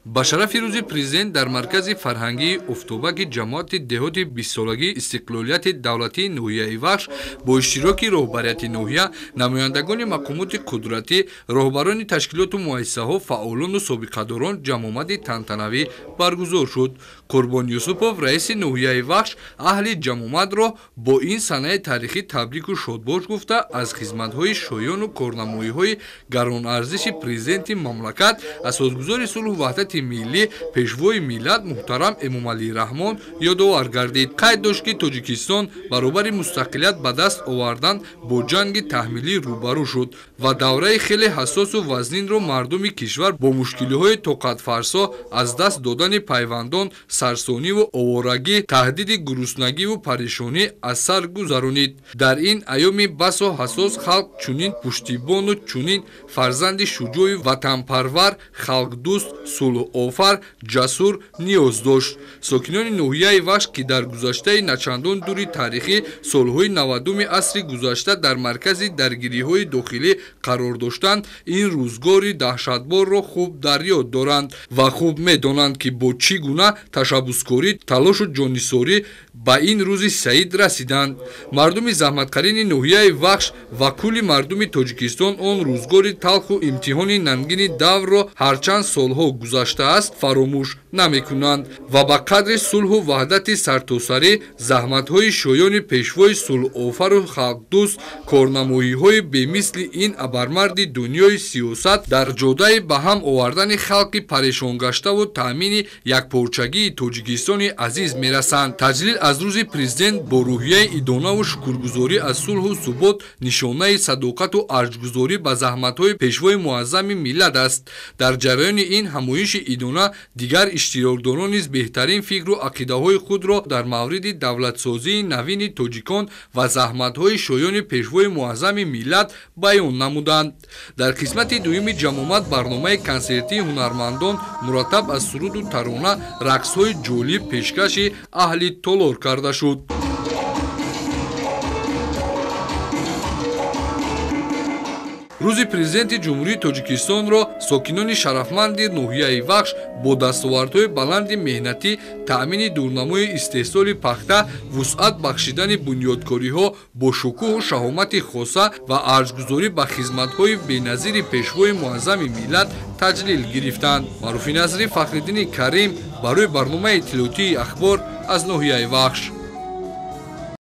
ба шарафи рӯзи президент дар маркази фарҳангии офтобаки ҷамоати деҳоти 20-солагии истиқлолияти давлатии ноҳияи Вахш бо иштироки роҳбарияти ноҳия, намояндагони мақомоти қудратӣ, роҳбарони ташкилоту муассисаҳо, фаъолону собиқадорон ҷамъомади тантанавӣ баргузор шуд. Қурбон Юсупов, раиси ноҳияи Вахш, аҳли ҷамъоматро бо ин санаи тарихӣ табрику шодбош гуфта, аз хизматҳои шоёну корнамоиҳои гаронарзиши президенти мамлакат, асосгузори сулҳу ваҳдати миллӣ, пешвои миллат муҳтарам Эмомалӣ Раҳмон ёдовар гардид. Қайд дошт, ки Тоҷикистон баробари мустақилият ба даст овардан бо ҷанги таҳмилӣ рӯбарӯ шуд ва давраи хеле ҳассосу вазнинро мардуми кишвар бо мушкилиҳои тоқатфарсо, аз даст додани пайвандон, сарсониву оворагӣ, таҳдиди гуруснагиву парешонӣ аз сар гузаронид. Дар ин айёми басо ҳассос халқ чунин пуштибону чунин фарзанди шуҷоъу ватанпарвар, халқдӯст, сулҳофар, ҷасур ниёз дошт. Сокинони ноҳияи Вахш, ки дар гузаштаи начандон дури тарихӣ солҳои 90-уми асри гузашта дар маркази даргириҳои дохилӣ қарор доштанд, ин рӯзгори даҳшатборро хуб дар ёд доранд ва хуб медонанд, ки бо чӣ гуна ташаббускорӣ, талошу ҷонисорӣ ба ин рӯзи саид расиданд. Мардуми заҳматкарини ноҳияи Вахш ва кулли мардуми Тоҷикистон он рӯзгори талху имтиҳони нангини даврро ҳарчанд солҳо гузаштааст фаромӯш намекунанд ва ба қадри сулҳу ваҳдати сартосарӣ заҳматҳои шоёни пешвои сулҳофару халқдӯст, корнамоиҳои бемисли ин абармарди дунёи сиёсат дар ҷодаи ба ҳам овардани халқи парешонгаштаву таъмини якпорчагии Тоҷикистони азиз мерасанд. Таҷлил аз рӯзи президент бо рӯҳияи идонаву шукргузорӣ аз сулҳу субот нишонаи садоқату арҷгузорӣ ба заҳматҳои пешвои муаззами миллат аст. Дар ҷараёни ин ҳамоиши идона дигар иштирокдорон низ беҳтарин фикру ақидаҳои худро дар мавриди давлатсозии навини тоҷикон ва заҳматҳои шоёни пешвои муаззами миллат баён намуданд. Дар қисмати дуюми ҷамъомат барномаи консертии ҳунармандон мураттаб аз суруду тарона, рақсҳои ҷолиб пешкаши аҳли толор карда шуд. рӯзи президенти ҷумҳурии Тоҷикистонро сокинони шарафманди ноҳияи Вахш бо дастовардҳои баланди меҳнатӣ, таъмини дурнамои истеҳсоли пахта, вусъат бахшидани бунёдкориҳо бо шукӯҳу шаҳомати хоса ва арҷгузорӣ ба хизматҳои беназири пешвои муаззами миллат таҷлил гирифтанд. Маъруфи Назирӣ, Фахриддини Карим барои барномаи иттилоотии ахбор аз ноҳияи Вахш.